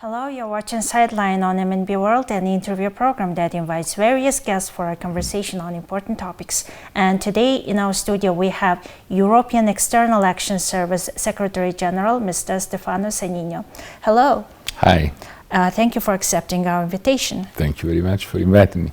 Hello, you're watching Sightline on MNB World, an interview program that invites various guests for a conversation on important topics. And today in our studio we have European External Action Service Secretary General, Mr. Stefano Sannino. Hello. Hi. Thank you for accepting our invitation. Thank you very much for inviting me.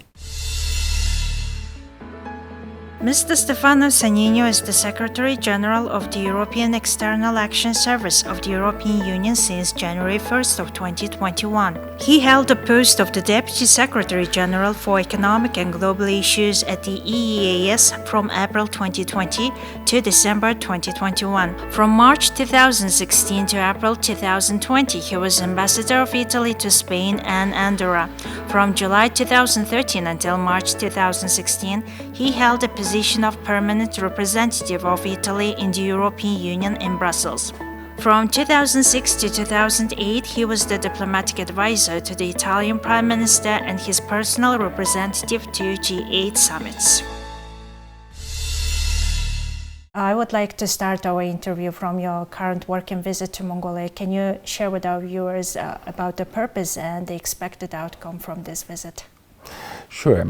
Mr. Stefano Sannino is the Secretary General of the European External Action Service of the European Union since January 1st of 2021. He held the post of the Deputy Secretary General for Economic and Global Issues at the EEAS from April 2020 to December 2021. From March 2016 to April 2020, he was Ambassador of Italy to Spain and Andorra. From July 2013 until March 2016, he held the position of Permanent Representative of Italy in the European Union in Brussels. From 2006 to 2008, he was the diplomatic advisor to the Italian Prime Minister and his personal representative to G8 summits. I would like to start our interview from your current working visit to Mongolia. Can you share with our viewers about the purpose and the expected outcome from this visit? Sure.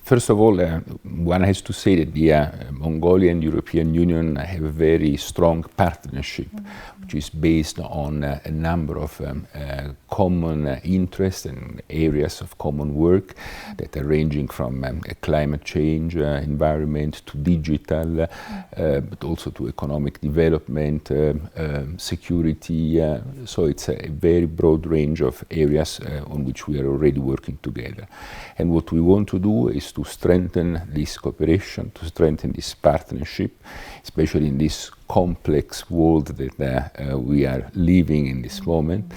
First of all, one has to say that the Mongolia and European Union have a very strong partnership, which is based on a number of common interests and areas of common work that are ranging from climate change, environment, to digital, but also to economic development, security. So it's a very broad range of areas on which we are already working together. And what we want to do is to strengthen this cooperation, to strengthen this partnership, especially in this complex world that we are living in this moment.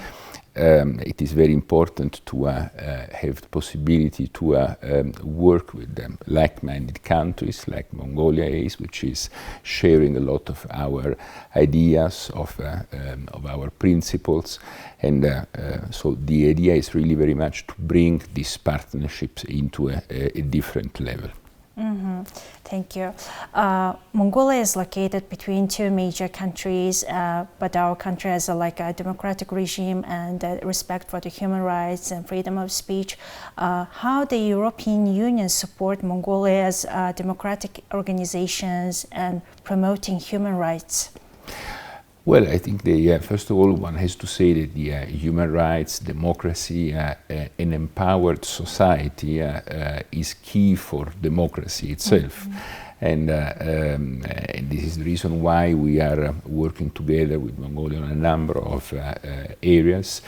It is very important to have the possibility to work with like-minded countries like Mongolia is, which is sharing a lot of our ideas, of our principles. And so the idea is really very much to bring these partnerships into a different level. Mm-hmm. Thank you. Mongolia is located between two major countries, but our country has a democratic regime and respect for the human rights and freedom of speech. How the European Union support Mongolia's democratic organizations and promoting human rights? Well, I think first of all, one has to say that the human rights, democracy, an empowered society is key for democracy itself. And this is the reason why we are working together with Mongolia on a number of areas,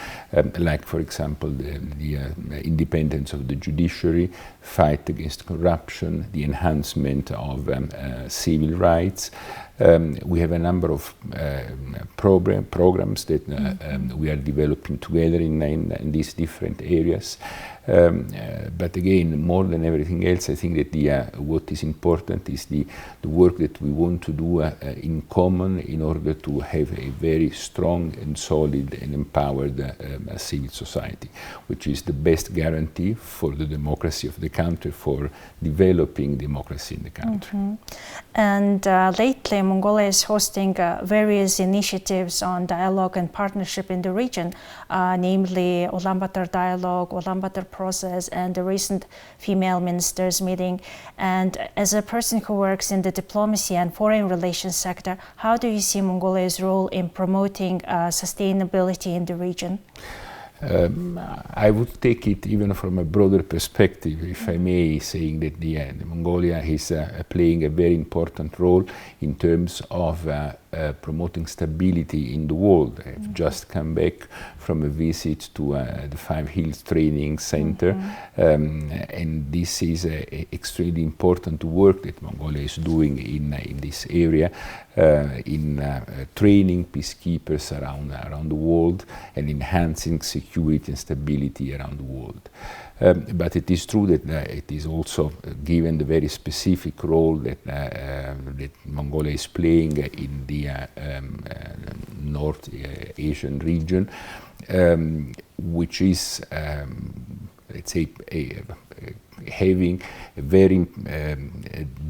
like, for example, the independence of the judiciary, fight against corruption, the enhancement of civil rights. We have a number of programs that we are developing together in these different areas. But again, more than everything else, I think that what is important is the work that we want to do in common in order to have a very strong and solid and empowered civil society, which is the best guarantee for the democracy of the country, for developing democracy in the country. And lately, Mongolia is hosting various initiatives on dialogue and partnership in the region, namely Ulaanbaatar Dialogue, Ulaanbaatar Process, and the recent female ministers meeting. And as a person who works in the diplomacy and foreign relations sector, how do you see Mongolia's role in promoting sustainability in the region? I would take it even from a broader perspective, if I may, saying that the Mongolia is playing a very important role in terms of promoting stability in the world. I've just come back from a visit to the Five Hills Training Center, and this is extremely important work that Mongolia is doing in this area, in training peacekeepers around the world and enhancing security and stability around the world. But it is true that it is also given the very specific role that Mongolia is playing in the North Asian region, which is, let's say, having a very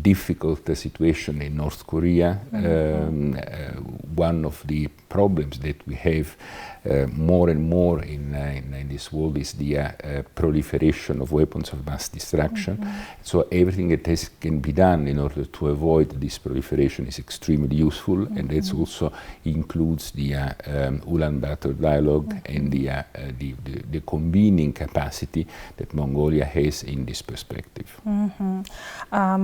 difficult situation in North Korea. One of the problems that we have more and more in this world is the proliferation of weapons of mass destruction. So everything that can be done in order to avoid this proliferation is extremely useful, and that also includes the Ulaanbaatar dialogue and the convening capacity that Mongolia has in this perspective.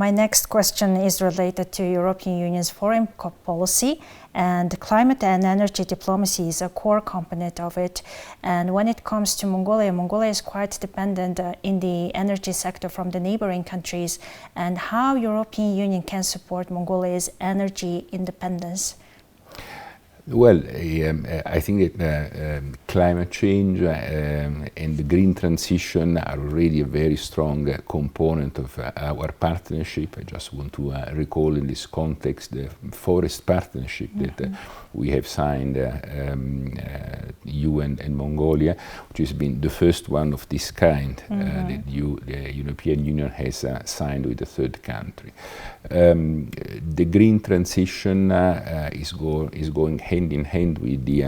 My next question is related to European Union's foreign policy, and climate and energy diplomacy is a core component of it. And when it comes to Mongolia, Mongolia is quite dependent in the energy sector from the neighboring countries, and how European Union can support Mongolia's energy independence. Well, I think that climate change and the green transition are already a very strong component of our partnership. I just want to recall in this context the forest partnership that we have signed, EU and Mongolia, which has been the first one of this kind that the European Union has signed with a third country. The green transition is going hand in hand with the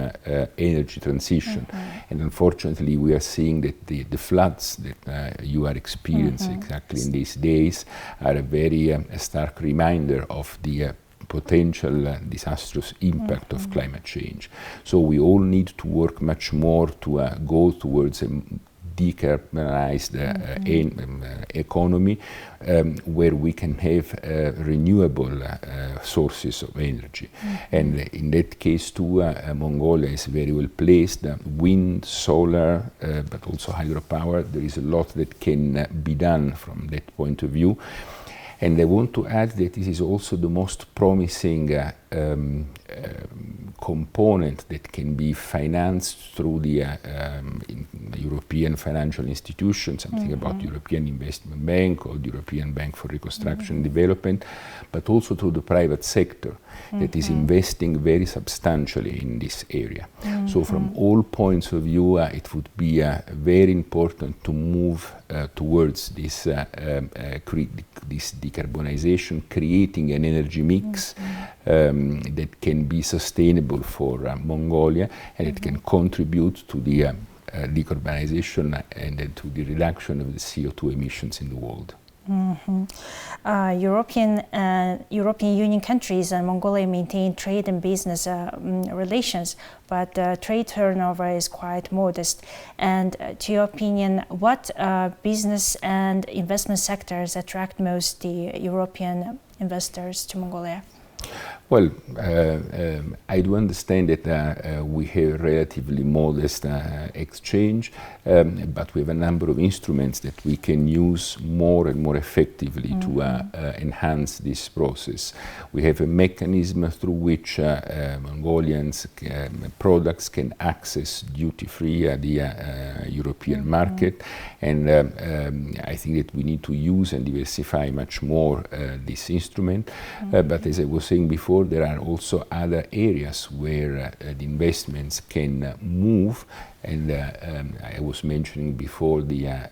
energy transition, and unfortunately we are seeing that the floods that you are experiencing exactly in these days are a very stark reminder of the potential disastrous impact of climate change. So we all need to work much more to go towards a decarbonized economy where we can have renewable sources of energy. And in that case too, Mongolia is very well placed. Wind, solar, but also hydropower. There is a lot that can be done from that point of view. And I want to add that this is also the most promising component that can be financed through the European financial institutions, something about the European Investment Bank or the European Bank for Reconstruction and Development, but also through the private sector that is investing very substantially in this area. So from all points of view, it would be very important to move towards this decarbonization, creating an energy mix that can be sustainable for Mongolia, and it can contribute to the decarbonization and to the reduction of the CO2 emissions in the world. European Union countries and Mongolia maintain trade and business relations, but trade turnover is quite modest. And to your opinion, what business and investment sectors attract most the European investors to Mongolia? Well, I do understand that we have relatively modest exchange, but we have a number of instruments that we can use more and more effectively to enhance this process. We have a mechanism through which Mongolians products can access duty-free the European market, and I think that we need to use and diversify much more this instrument. But as I was saying before, there are also other areas where the investments can move, and I was mentioning before the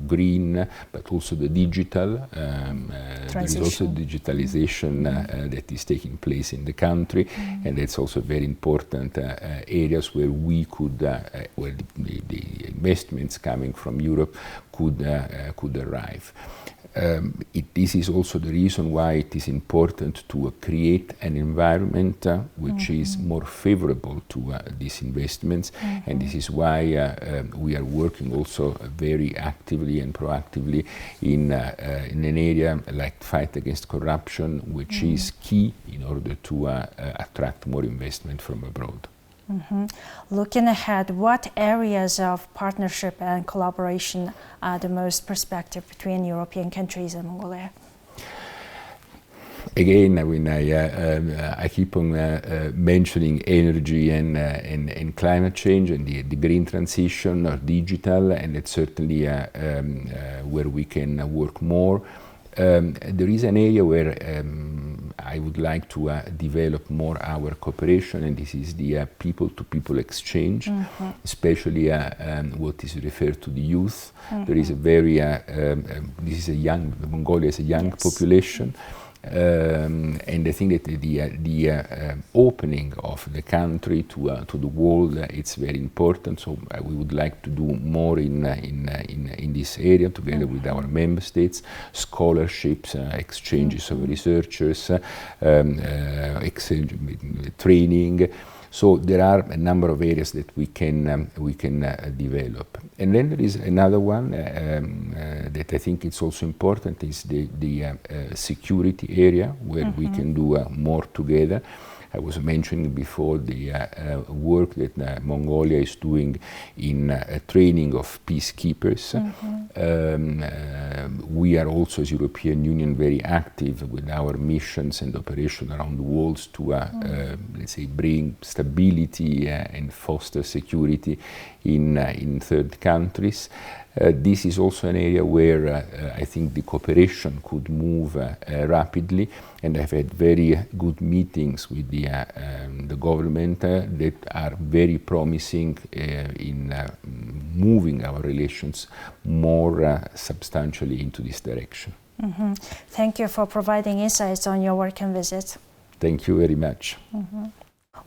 green, but also the digital. There is also digitalization that is taking place in the country, and that's also very important areas where we could, where the investments coming from Europe could arrive. This is also the reason why it is important to create an environment which is more favorable to these investments, and this is why we are working also very actively and proactively in an area like fight against corruption, which is key in order to attract more investment from abroad. Looking ahead, what areas of partnership and collaboration are the most prospective between European countries and Mongolia? Again, I mean, I keep on mentioning energy and climate change and the green transition or digital, and it's certainly where we can work more. There is an area where I would like to develop more our cooperation, and this is the people-to-people exchange, especially what is referred to the youth. There is a very, Mongolia is a young population, And I think that the opening of the country to the world, it's very important. So we would like to do more in this area together with our member states, scholarships, exchanges of researchers, training. So there are a number of areas that we can develop. And then there is another one that I think it's also important, is the security area, where we can do more together. I was mentioning before the work that Mongolia is doing in training of peacekeepers. We are also, as European Union, very active with our missions and operations around the world to, let's say, bring stability and foster security in third countries. This is also an area where I think the cooperation could move rapidly, and I've had very good meetings with the government that are very promising in moving our relations more substantially into this direction. Thank you for providing insights on your work and visit. Thank you very much.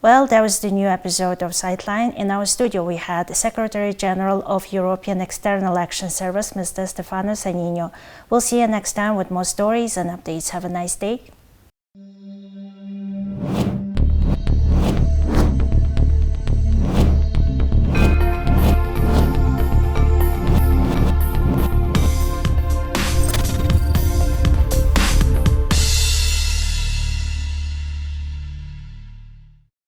Well, that was the new episode of Sightline. In our studio, we had the Secretary General of European External Action Service, Mr. Stefano Sannino. We'll see you next time with more stories and updates. Have a nice day.